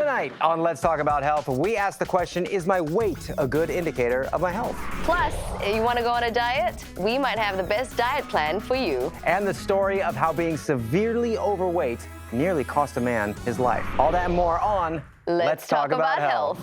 Tonight on Let's Talk About Health, we ask the question, is my weight a good indicator of my health? Plus, if you want to go on a diet, we might have the best diet plan for you. And the story of how being severely overweight nearly cost a man his life. All that and more on Let's Talk About Health.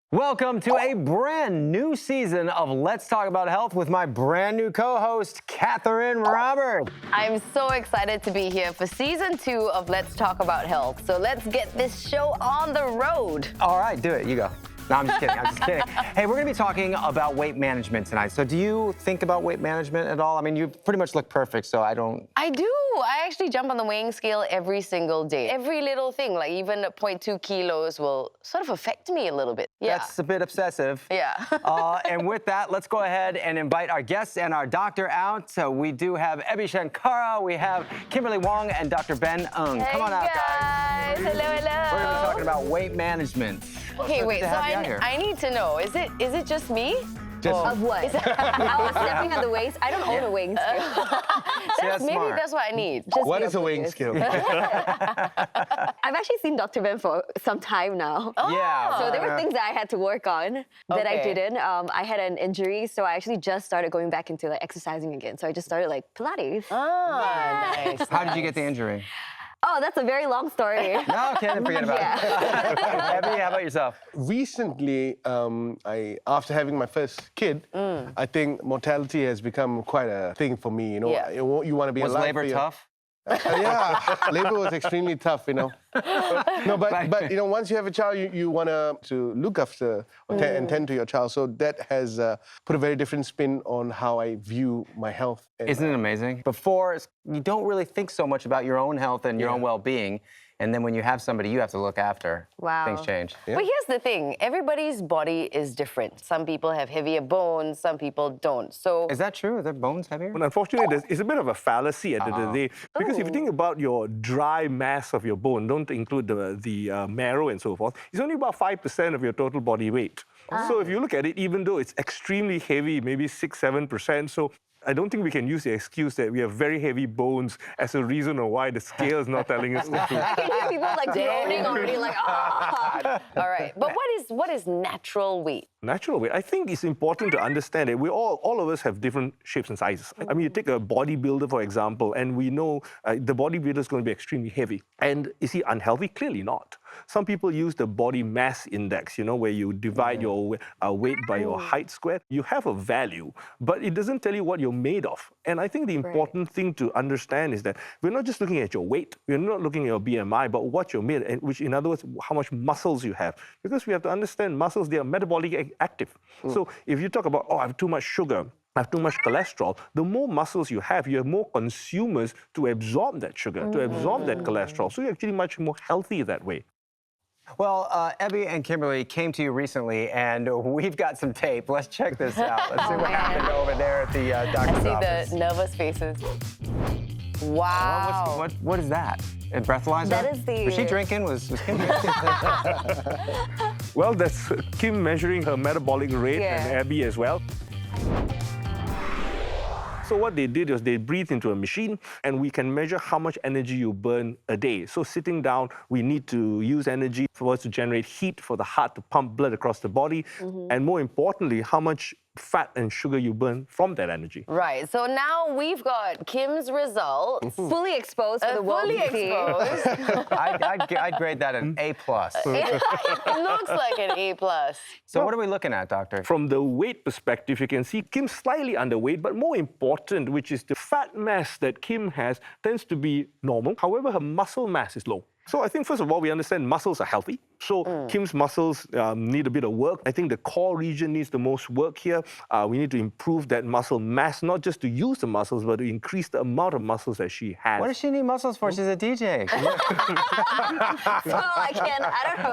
Welcome to a brand new season of Let's Talk About Health with my brand new co-host, Catherine Robert. I'm so excited to be here for season 2 of Let's Talk About Health. So let's get this show on the road. All right, do it. You go. No, I'm just kidding. I'm just kidding. Hey, we're going to be talking about weight management tonight. So do you think about weight management at all? I mean, you pretty much look perfect, so I don't... I do. I actually jump on the weighing scale every single day. Every little thing, like even 0.2 kilos will sort of affect me a little bit. Yeah. That's a bit obsessive. Yeah. And with that, let's go ahead and invite our guests and our doctor out. So we do have Shankara, we have Kimberly Wang, and Dr. Ben Ng. Hey Come on out, guys. Hello, hello. We're going to be talking about weight management. Okay, wait, so I need to know, is it just me? Of what? I was stepping on the weights. I don't own a weighing scale. Maybe that's what I need. What is a weighing scale? I've actually seen Dr. Ben for some time now. Oh. Yeah. So there were things that I had to work on that I didn't. I had an injury, so I actually just started going back into like exercising again. So I just started like Pilates. Ah, nice. How did you get the injury? Oh, that's a very long story. No, okay, then forget about it. Abby, how about yourself? Recently, after having my first kid, I think mortality has become quite a thing for me. You know, Yeah. you want to be Was alive. labor tough? Yeah, labor was extremely tough, you know. No, but you know, once you have a child, you want to look after and tend to your child. So that has put a very different spin on how I view my health. Isn't it amazing? Before, you don't really think so much about your own health and your own well-being. And then when you have somebody you have to look after, things change. Yeah. But here's the thing, everybody's body is different. Some people have heavier bones, some people don't. So Is that true? Are their bones heavier? Well, unfortunately, it's a bit of a fallacy at the end of the day. Because if you think about your dry mass of your bone, don't include the marrow and so forth, it's only about 5% of your total body weight. So if you look at it, even though it's extremely heavy, maybe 6-7%, so I don't think we can use the excuse that we have very heavy bones as a reason of why the scale is not telling us the truth. I can hear people like groaning already, like, ah. all right, but what is natural weight? Natural weight. I think it's important to understand that we all of us have different shapes and sizes. I mean, you take a bodybuilder, for example, and we know the bodybuilder is going to be extremely heavy. And is he unhealthy? Clearly not. Some people use the body mass index, you know, where you divide your weight by your height squared. You have a value, but it doesn't tell you what you're made of. And I think the important thing to understand is that we're not just looking at your weight, we're not looking at your BMI, but what you're made, and which in other words, how much muscles you have. Because we have to understand muscles, they are metabolically active. So if you talk about, oh, I have too much sugar, I have too much cholesterol, the more muscles you have more consumers to absorb that sugar, to absorb that cholesterol. So you're actually much more healthy that way. Well, Abby and Kimberly came to you recently, and we've got some tape. Let's check this out. Let's see what happened over there at the doctor's office. I see the nervous faces. Wow. What is that? A breathalyzer? That is the... Was she drinking? Was Kim drinking? Well, that's Kim measuring her metabolic rate and Abby as well. So what they did was they breathed into a machine, and we can measure how much energy you burn a day. So sitting down, we need to use energy for us to generate heat for the heart to pump blood across the body, and more importantly, how much fat and sugar you burn from that energy. Right, so now we've got Kim's results. Fully exposed for the world Fully to see. exposed. I'd grade that an A+. It looks like an A+. So what are we looking at, doctor? From the weight perspective, you can see Kim's slightly underweight, but more important, which is the fat mass that Kim has, tends to be normal. However, her muscle mass is low. So I think, first of all, we understand muscles are healthy. So Kim's muscles need a bit of work. I think the core region needs the most work here. We need to improve that muscle mass, not just to use the muscles, but to increase the amount of muscles that she has. What does she need muscles for? She's a DJ. So I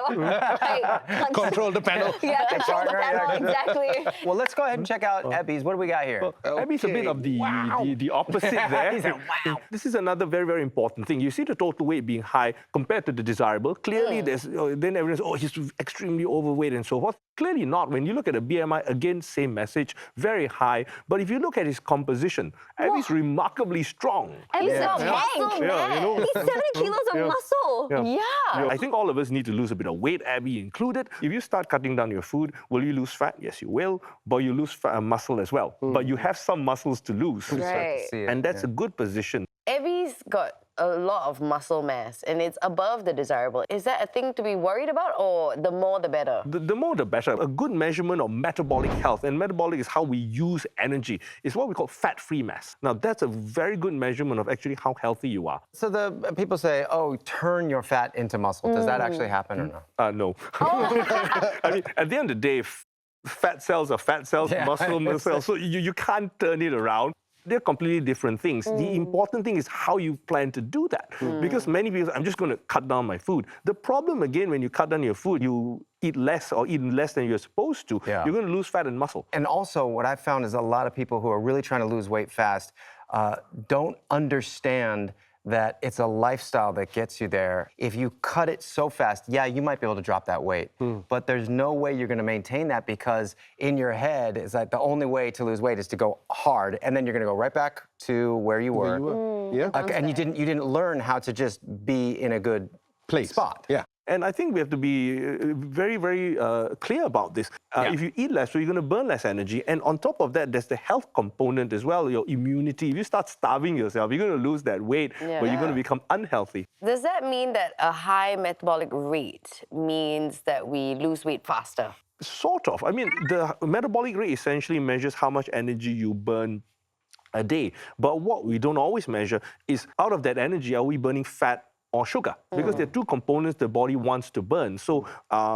don't know. Control the panel. Yeah, control the panel, exactly. Well, let's go ahead and check out Abby's. What do we got here? Well, Abby's a bit of the opposite there. He said, wow. This is another very, very important thing. You see the total weight being high compared to the desirable. Clearly, then then everyone's, oh, he's extremely overweight and so forth. Clearly not. When you look at a BMI, again, same message, very high. But if you look at his composition, Abby's remarkably strong. Abby's Yeah. not Yeah. muscle, Yeah, you know. He's 70 kilos of muscle. Yeah. I think all of us need to lose a bit of weight, Abby included. If you start cutting down your food, will you lose fat? Yes, you will. But you lose muscle as well. But you have some muscles to lose. Right. See it, And that's yeah. a good position. Abby's got a lot of muscle mass and it's above the desirable. Is that a thing to be worried about, or the more the better? The more the better. A good measurement of metabolic health, and metabolic is how we use energy, is what we call fat-free mass. Now, that's a very good measurement of actually how healthy you are. So the people say, oh, turn your fat into muscle. Does that actually happen or no? No. I mean, at the end of the day, fat cells are fat cells, Yeah. muscle cells, so you can't turn it around. They're completely different things. The important thing is how you plan to do that. Because many people say, I'm just going to cut down my food. The problem, again, when you cut down your food, you eat less or eat less than you're supposed to, Yeah. you're going to lose fat and muscle. And also, what I've found is a lot of people who are really trying to lose weight fast don't understand that it's a lifestyle that gets you there. If you cut it so fast, yeah, you might be able to drop that weight, but there's no way you're gonna maintain that, because in your head, it's like the only way to lose weight is to go hard, and then you're gonna go right back to where you were. Yeah. And you didn't learn how to just be in a good spot. Yeah. And I think we have to be very, very clear about this. If you eat less, so you're going to burn less energy. And on top of that, there's the health component as well, your immunity. If you start starving yourself, you're going to lose that weight, but you're going to become unhealthy. Does that mean that a high metabolic rate means that we lose weight faster? Sort of. I mean, the metabolic rate essentially measures how much energy you burn a day. But what we don't always measure is, out of that energy, are we burning fat or sugar? Because there are two components the body wants to burn. So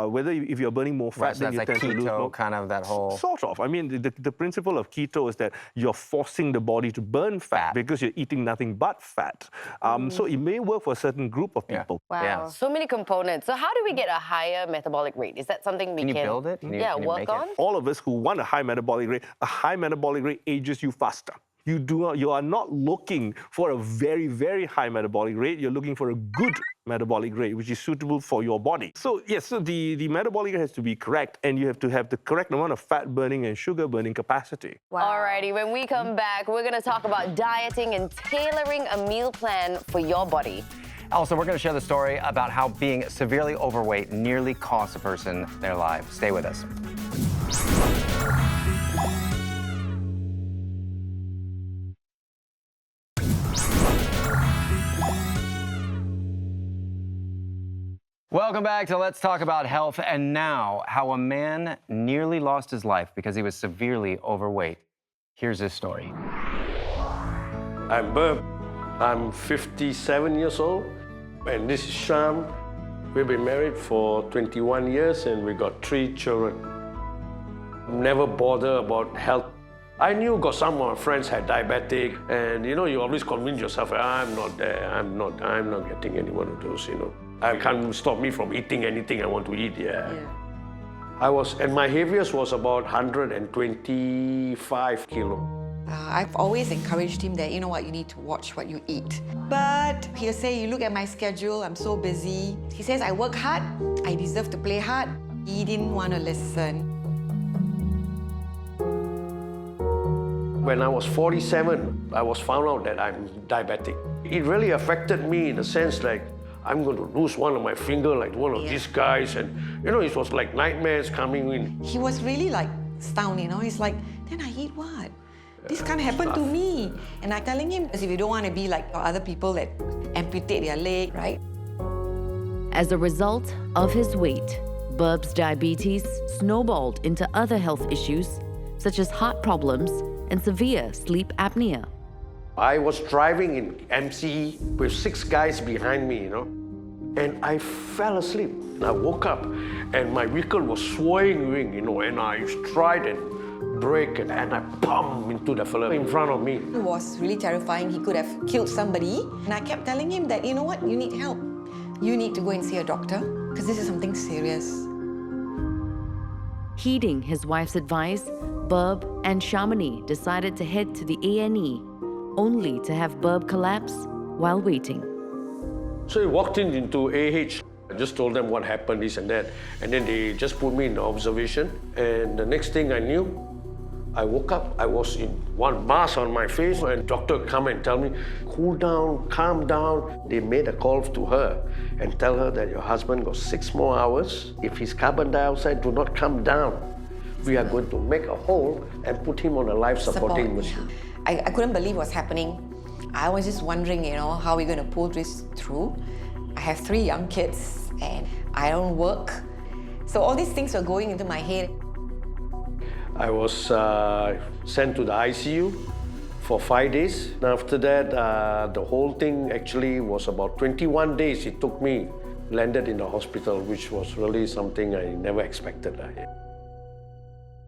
whether if you're burning more fat, Right, so then that's you like tend to lose keto, more. kind of that whole... Sort of. I mean, the principle of keto is that you're forcing the body to burn fat because you're eating nothing but fat. So it may work for a certain group of people. Wow. Yeah. So many components. So how do we get a higher metabolic rate? Is that something we Can can you build it? Can you work make it? on? All of us who want a high metabolic rate ages you faster. You are not looking for a very, very high metabolic rate. You're looking for a good metabolic rate, which is suitable for your body. So yes, so the metabolic rate has to be correct, and you have to have the correct amount of fat burning and sugar burning capacity. Wow. Alrighty, when we come back, we're gonna talk about dieting and tailoring a meal plan for your body. Also, we're going to share the story about how being severely overweight nearly costs a person their life. Stay with us. Welcome back to Let's Talk About Health. And now, how a man nearly lost his life because he was severely overweight. Here's his story. I'm Berb. I'm 57 years old, and this is Sham. We've been married for 21 years, and we got 3 children. Never bother about health. I knew because some of my friends had diabetic, and you always convince yourself, I'm not there, I'm not getting any one of those, I can't stop me from eating anything I want to eat, and my heaviest was about 125 kilo. I've always encouraged him that, you know what, you need to watch what you eat. But he'll say, you look at my schedule, I'm so busy. He says, I work hard, I deserve to play hard. He didn't want to listen. When I was 47, I was found out that I'm diabetic. It really affected me in the sense like, I'm going to lose one of my finger like one of these guys. And, it was like nightmares coming in. He was really like stunned, He's like, then I eat what? This can't happen to me. And I'm telling him, if you don't want to be like other people that amputate their leg, right? As a result of his weight, Burb's diabetes snowballed into other health issues such as heart problems and severe sleep apnea. I was driving in MCE with 6 guys behind me, and I fell asleep. And I woke up and my vehicle was swaying, and I tried and brake and I bumped into the fella in front of me. It was really terrifying. He could have killed somebody. And I kept telling him that, you know what, you need help. You need to go and see a doctor because this is something serious. Heeding his wife's advice, Burb and Shamini decided to head to the A&E, only to have Burb collapse while waiting. So we walked into AH. just told them what happened, this and that. And then they just put me in observation. And the next thing I knew, I woke up, I was in one mask on my face, and doctor come and tell me, cool down, calm down. They made a call to her and tell her that your husband got 6 more hours. If his carbon dioxide do not come down, we are going to make a hole and put him on a life-supporting machine. I couldn't believe what's happening. I was just wondering, how we're going to pull this through. I have 3 young kids and I don't work. So all these things were going into my head. I was sent to the ICU for 5 days. After that, the whole thing actually was about 21 days it took me, landed in the hospital, which was really something I never expected.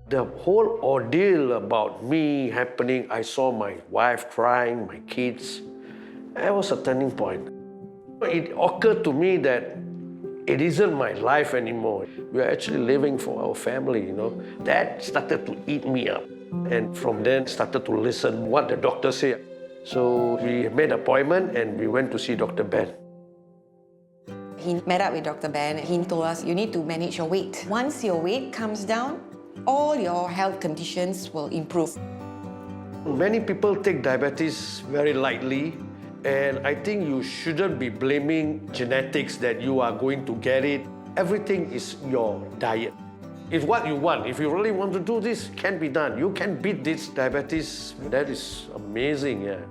The whole ordeal about me happening, I saw my wife crying, my kids. That was a turning point. It occurred to me that it isn't my life anymore. We're actually living for our family, That started to eat me up. And from then, started to listen what the doctor said. So we made an appointment and we went to see Dr. Ben. He met up with Dr. Ben. He told us, you need to manage your weight. Once your weight comes down, all your health conditions will improve. Many people take diabetes very lightly. And I think you shouldn't be blaming genetics that you are going to get it. Everything is your diet. It's what you want. If you really want to do this, it can be done. You can beat this diabetes. That is amazing, yeah.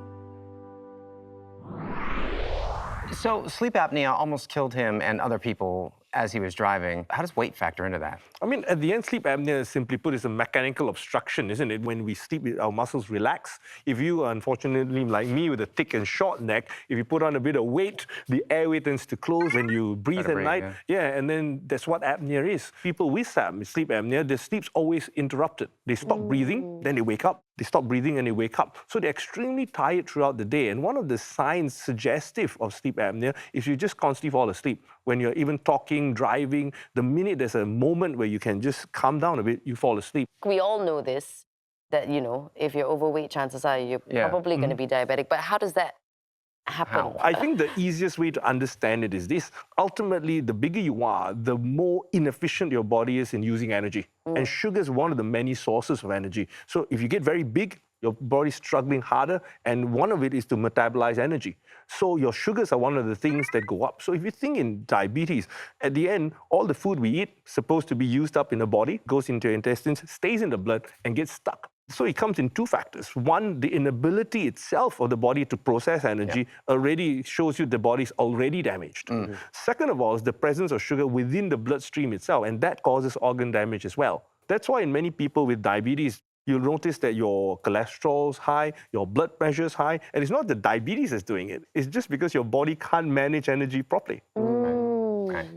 So sleep apnea almost killed him and other people as he was driving. How does weight factor into that? I mean, at the end, sleep apnea, simply put, is a mechanical obstruction, isn't it? When we sleep, our muscles relax. If you are, unfortunately, like me, with a thick and short neck, if you put on a bit of weight, the airway tends to close when you breathe at night. Yeah, and then that's what apnea is. People with sleep apnea, their sleep's always interrupted. They stop breathing, then they wake up. They stop breathing and they wake up. So they're extremely tired throughout the day. And one of the signs suggestive of sleep apnea is you just constantly fall asleep. When you're even talking, driving, the minute there's a moment where you can just calm down a bit, you fall asleep. We all know this, that, if you're overweight, chances are you're probably going to be diabetic. But how does that happen? I think the easiest way to understand it is this. Ultimately, the bigger you are, the more inefficient your body is in using energy. And sugar is one of the many sources of energy. So if you get very big, your body's struggling harder, and one of it is to metabolize energy. So your sugars are one of the things that go up. So if you think in diabetes, at the end, all the food we eat is supposed to be used up in the body, goes into your intestines, stays in the blood, and gets stuck. So it comes in 2 factors. One, the inability itself of the body to process energy already shows you the body's already damaged. Second of all is the presence of sugar within the bloodstream itself, and that causes organ damage as well. That's why in many people with diabetes, you'll notice that your cholesterol's high, your blood pressure's high, and it's not the diabetes that's doing it. It's just because your body can't manage energy properly.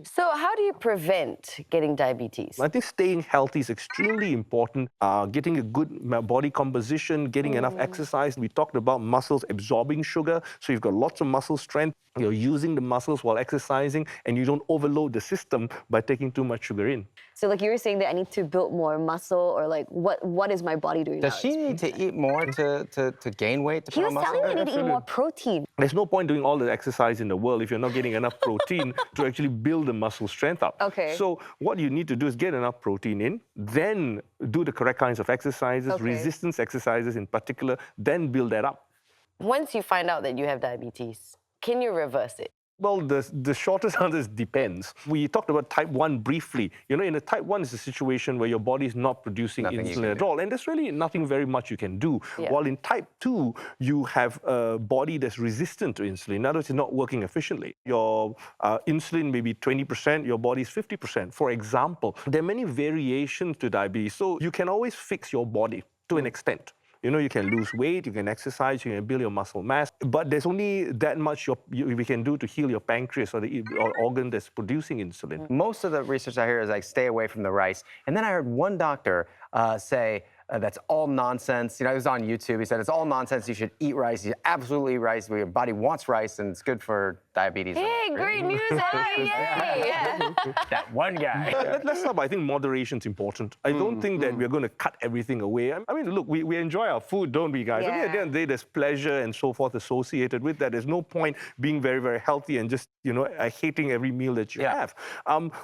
So how do you prevent getting diabetes? I think staying healthy is extremely important. Getting a good body composition, getting enough exercise. We talked about muscles absorbing sugar, so you've got lots of muscle strength. You're using the muscles while exercising, and you don't overload the system by taking too much sugar in. So like you were saying that I need to build more muscle, or like what is my body doing Does now? she need to eat more to gain weight, to He put was on muscle? telling me I need to eat more protein. There's no point doing all the exercise in the world if you're not getting enough protein to actually build the muscle strength up. Okay. So what you need to do is get enough protein in, then do the correct kinds of exercises, resistance exercises in particular, then build that up. Once you find out that you have diabetes, can you reverse it? Well, the shortest answer is depends. We talked about type 1 briefly. In a type 1 is a situation where your body is not producing insulin at all, and there's really nothing very much you can do. While in type 2, you have a body that's resistant to insulin. In other words, it's not working efficiently. Your insulin may be 20%, your body is 50%, for example. There are many variations to diabetes, so you can always fix your body to an extent. You can lose weight, you can exercise, you can build your muscle mass, but there's only that much we can do to heal your pancreas or the organ that's producing insulin. Most of the research I hear is like, stay away from the rice. And then I heard one doctor say, that's all nonsense. You know, it was on YouTube. He said it's all nonsense. You should eat rice. You should absolutely eat rice. Your body wants rice, and it's good for diabetes. Hey, great news, Yay! Yeah. That one guy. Let's talk about, I think moderation's important. I don't think that we're going to cut everything away. I mean, look, we enjoy our food, don't we, guys? I mean, at the end of the day, there's pleasure and so forth associated with that. There's no point being very, very healthy and just, you know, hating every meal that you have.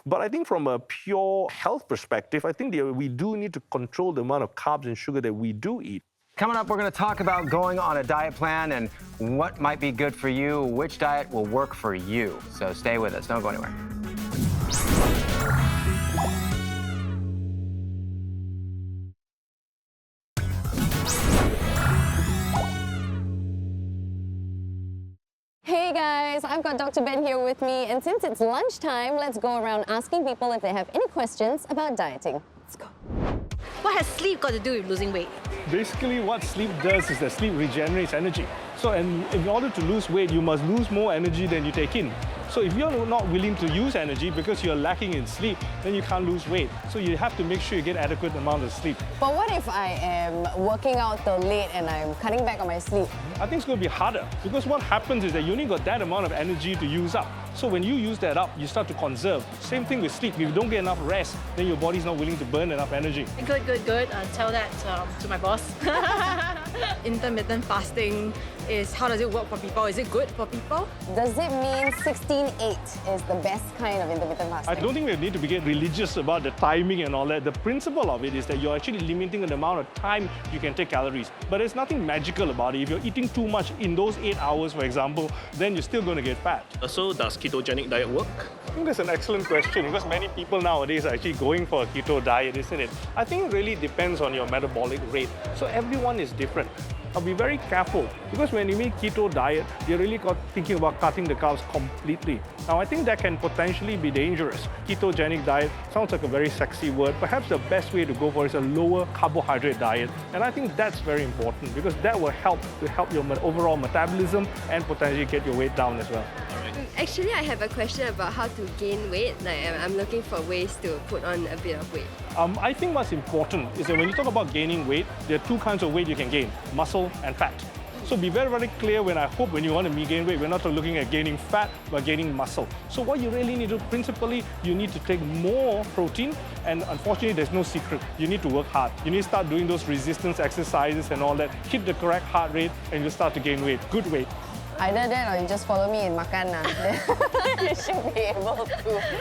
But I think from a pure health perspective, I think we do need to control the amount of carbs and sugar that we do eat. Coming up, we're going to talk about going on a diet plan and what might be good for you, which diet will work for you. So stay with us. Don't go anywhere. Hey guys, I've got Dr. Ben here with me, and since it's lunchtime, let's go around asking people if they have any questions about dieting. Let's go. What has sleep got to do with losing weight? Basically, what sleep does is that sleep regenerates energy. So, and in order to lose weight, you must lose more energy than you take in. So if you're not willing to use energy because you're lacking in sleep, then you can't lose weight. So you have to make sure you get adequate amount of sleep. But what if I am working out till late and I'm cutting back on my sleep? I think it's going to be harder because what happens is that you only got that amount of energy to use up. So when you use that up, you start to conserve. Same thing with sleep. If you don't get enough rest, then your body's not willing to burn enough energy. Good. Tell that to my boss. Intermittent fasting how does it work for people? Is it good for people? Does it mean 16/8 is the best kind of intermittent fasting? I don't think we need to get religious about the timing and all that. The principle of it is that you're actually limiting the amount of time you can take calories. But there's nothing magical about it. If you're eating too much in those 8 hours, for example, then you're still going to get fat. So does ketogenic diet work? I think that's an excellent question because many people nowadays are actually going for a keto diet, isn't it? I think it really depends on your metabolic rate. So everyone is different. I'll be very careful because when you make keto diet, you're really thinking about cutting the carbs completely. Now, I think that can potentially be dangerous. Ketogenic diet sounds like a very sexy word. Perhaps the best way to go for is a lower carbohydrate diet. And I think that's very important because that will help your overall metabolism and potentially get your weight down as well. Actually, I have a question about how to gain weight. Like, I'm looking for ways to put on a bit of weight. I think what's important is that when you talk about gaining weight, there are two kinds of weight you can gain, muscle and fat. So be very, very clear when you want to gain weight, we're not looking at gaining fat, but gaining muscle. So what you really need to, principally, you need to take more protein, and unfortunately, there's no secret. You need to work hard. You need to start doing those resistance exercises and all that, keep the correct heart rate, and you'll start to gain weight, good weight. Either that or you just follow me in makan. You should be able to.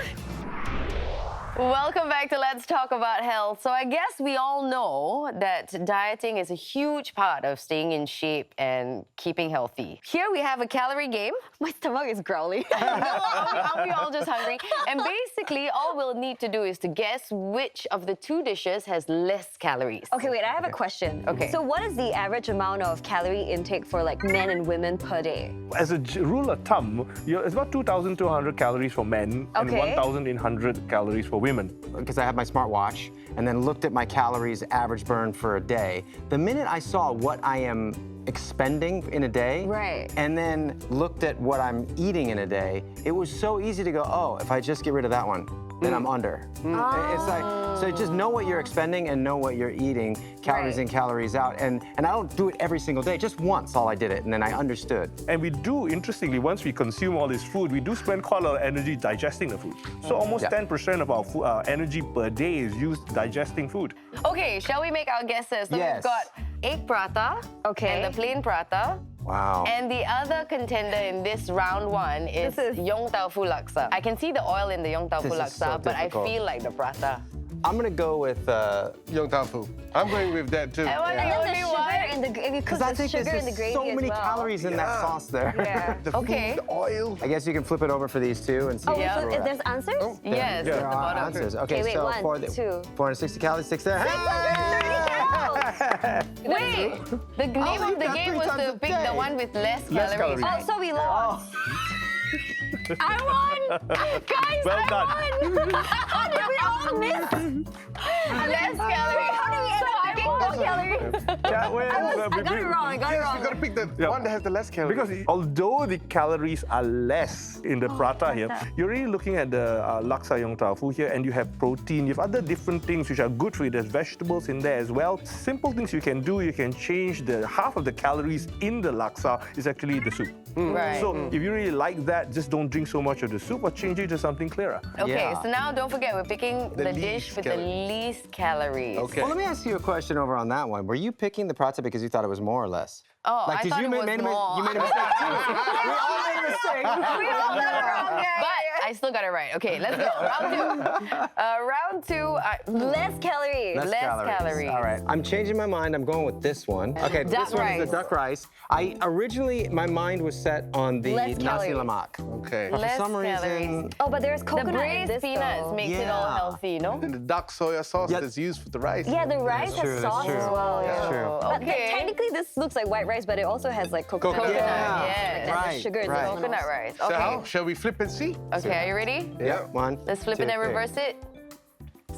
Welcome back to Let's Talk About Health. So I guess we all know that dieting is a huge part of staying in shape and keeping healthy. Here we have a calorie game. My stomach is growling. Are we all just hungry? And basically, all we'll need to do is to guess which of the two dishes has less calories. Okay, wait, I have a question. Okay. So what is the average amount of calorie intake for like men and women per day? As a rule of thumb, it's about 2,200 calories for men and 1,800 calories for women. Because I have my smartwatch and then looked at my calories average burn for a day. The minute I saw what I am expending in a day, and then looked at what I'm eating in a day, it was so easy to go, oh, if I just get rid of that one, then I'm under. It's like, so just know what you're expending and know what you're eating, calories in, calories out. And I don't do it every single day, just once all I did it, and then I understood. And we do, interestingly, once we consume all this food, we do spend quite a lot of energy digesting the food. So almost 10% of our energy per day is used digesting food. Okay, shall we make our guesses? So we've got egg prata and the plain prata. Wow. And the other contender in this round one is Yong Tau Fu Laksa. I can see the oil in the Yong Tau Fu Laksa, but I feel like the prata. I'm gonna go with Yong Tau Fu. I'm going with that too. Am I the only one? Because I think there's so many calories in that sauce there. The food, the oil. I guess you can flip it over for these two and see. There's answers? Yes, there at the are bottom. answers. Okay, wait, so 1, 2. 460 calories, 6 there. 630 Wait, the name of the game was to pick the one with less calories. Oh, so we lost. I won! Guys, Well done. I won! How did we all miss? Less calories. How did we end up picking calories. Cat wins. I got it wrong. I got it You wrong. got to pick the one that has the less calories. Because although the calories are less in the prata here, you're really looking at the laksa yong tau fu here, and you have protein, you have other different things which are good for you. There's vegetables in there as well. Simple things you can do, you can change the half of the calories in the laksa is actually the soup. Right. So if you really like that, just don't drink so much of the soup or change it to something clearer. Okay, Yeah. so now don't forget, we're picking the dish with the least calories. Okay. Well, let me ask you a question over on that one. Were you picking the prata because you thought it was more or less? Oh, Like, I did thought you it was made a more. you made a mistake too. We all made a mistake. We all got it wrong, but I still got it right. Okay, let's go. Round two. Round two. Less calories. Less calories. All right. I'm changing my mind. I'm going with this one. Okay, Duck this one is rice. the duck rice. My mind was set on the Less nasi calories. lemak. Okay. But for Less some calories. reason, Oh, but there's The coconut in braised this peanuts though. makes it all Yeah. healthy, no? And the dark soya sauce Yeah. that's used for the rice. Yeah, the rice true, has that's sauce true. as well. That's yeah. true. But Okay. technically, this looks like white rice, but it also has like coconut. Coconut. Yeah. Like, Right, there's sugar in right. the Coconut rice. So Okay. how? Shall we flip and see? Okay, are you ready? yeah, one. Let's flip two, it and three. reverse it.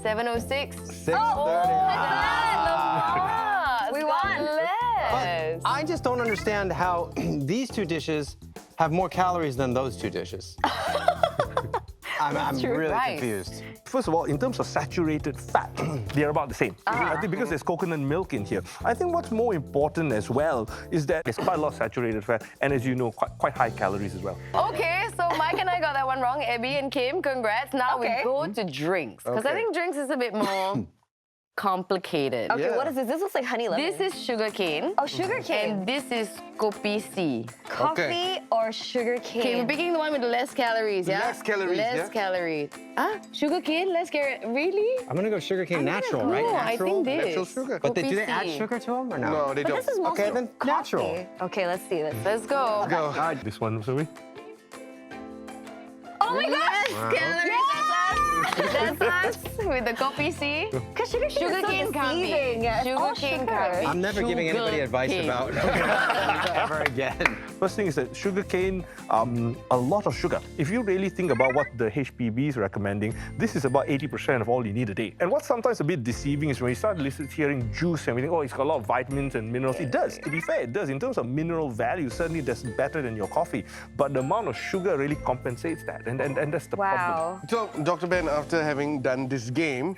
7:06. 6:30. We won. Less. I just don't understand how these two dishes have more calories than those two dishes. I'm really Rice. confused. First of all, in terms of saturated fat, they're about the same. I think because there's coconut milk in here. I think what's more important as well is that there's quite a lot of saturated fat, and as you know, quite high calories as well. Okay, so Mike and I got that one wrong. Abby and Kim, congrats. Now we go to drinks. Because I Okay. think drinks is a bit more complicated. Okay, what is this? This looks like honey lemon. This is sugar cane. Oh, sugar cane. And this is kopi C. Coffee or sugar cane? Okay, we're picking the one with the less calories, yeah? Less calories, Less yeah? calories. Sugar cane, less calories. Really? I'm gonna go sugarcane natural, right? No, I Natural. think this. Natural sugar. But do they Kopi add C. sugar to them or no? No, they But don't. this is mostly Okay, then coffee. natural. Okay, let's see this. Let's go. Go. This one, sorry. Oh my gosh! Calories, that's us with the kopi C. Because sugar cane is so Sugarcane can't deceiving. be. It's all Sugarcane sugar. can't be. I'm never giving anybody Sugar advice cane. about ever again. First thing is that sugar cane, a lot of sugar. If you really think about what the HPB is recommending, this is about 80% of all you need a day. And what's sometimes a bit deceiving is when you start hearing juice and we think, oh, it's got a lot of vitamins and minerals. It does, to be fair, it does. In terms of mineral value, certainly that's better than your coffee. But the amount of sugar really compensates that, and that's the problem. Wow. So, Dr. Ben, after having done this game,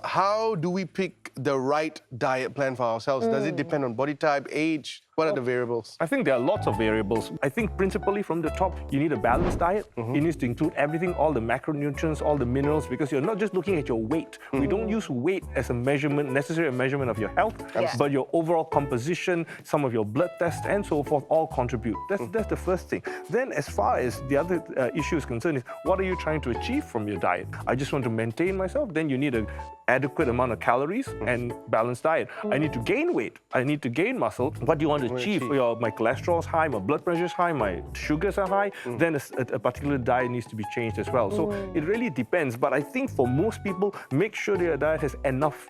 how do we pick the right diet plan for ourselves? Does it depend on body type, age? What are the variables? I think there are lots of variables. I think principally from the top, you need a balanced diet. It needs to include everything, all the macronutrients, all the minerals, because you're not just looking at your weight. We don't use weight as a measurement, necessary measurement of your health, but your overall composition, some of your blood tests, and so forth, all contribute. That's the first thing. Then as far as the other issue is concerned is, what are you trying to achieve from your diet? I just want to maintain myself, then you need an adequate amount of calories and balanced diet. I need to gain weight. I need to gain muscle. What do you want to achieve? My cholesterol is high, my blood pressure is high, my sugars are high, then a particular diet needs to be changed as well. So it really depends. But I think for most people, make sure their diet has enough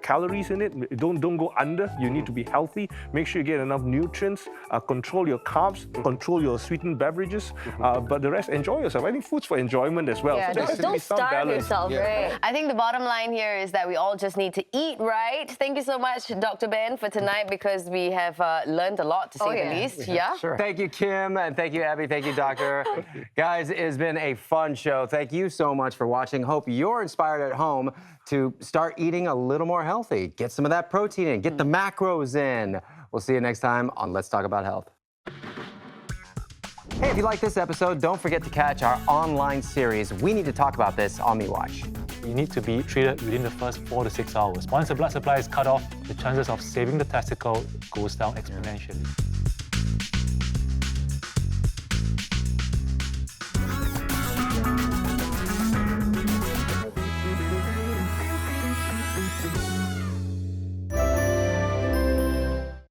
calories in it. Don't go under. You need to be healthy. Make sure you get enough nutrients. Control your carbs. Control your sweetened beverages. But the rest, enjoy yourself. I think food's for enjoyment as well. Yeah, So there has to be don't some starve balance. yourself, right? I think the bottom line here is that we all just need to eat right. Thank you so much, Dr. Ben, for tonight, because we have learned a lot, to say the least. Yeah? Sure. Thank you, Kim, and thank you, Abby. Thank you, Doctor. Guys, it has been a fun show. Thank you so much for watching. Hope you're inspired at home to start eating a little more healthy. Get some of that protein in. Get the macros in. We'll see you next time on Let's Talk About Health. Hey, if you like this episode, don't forget to catch our online series, We Need to Talk About This, on MeWatch. You need to be treated within the first 4 to 6 hours. Once the blood supply is cut off, the chances of saving the testicle goes down exponentially.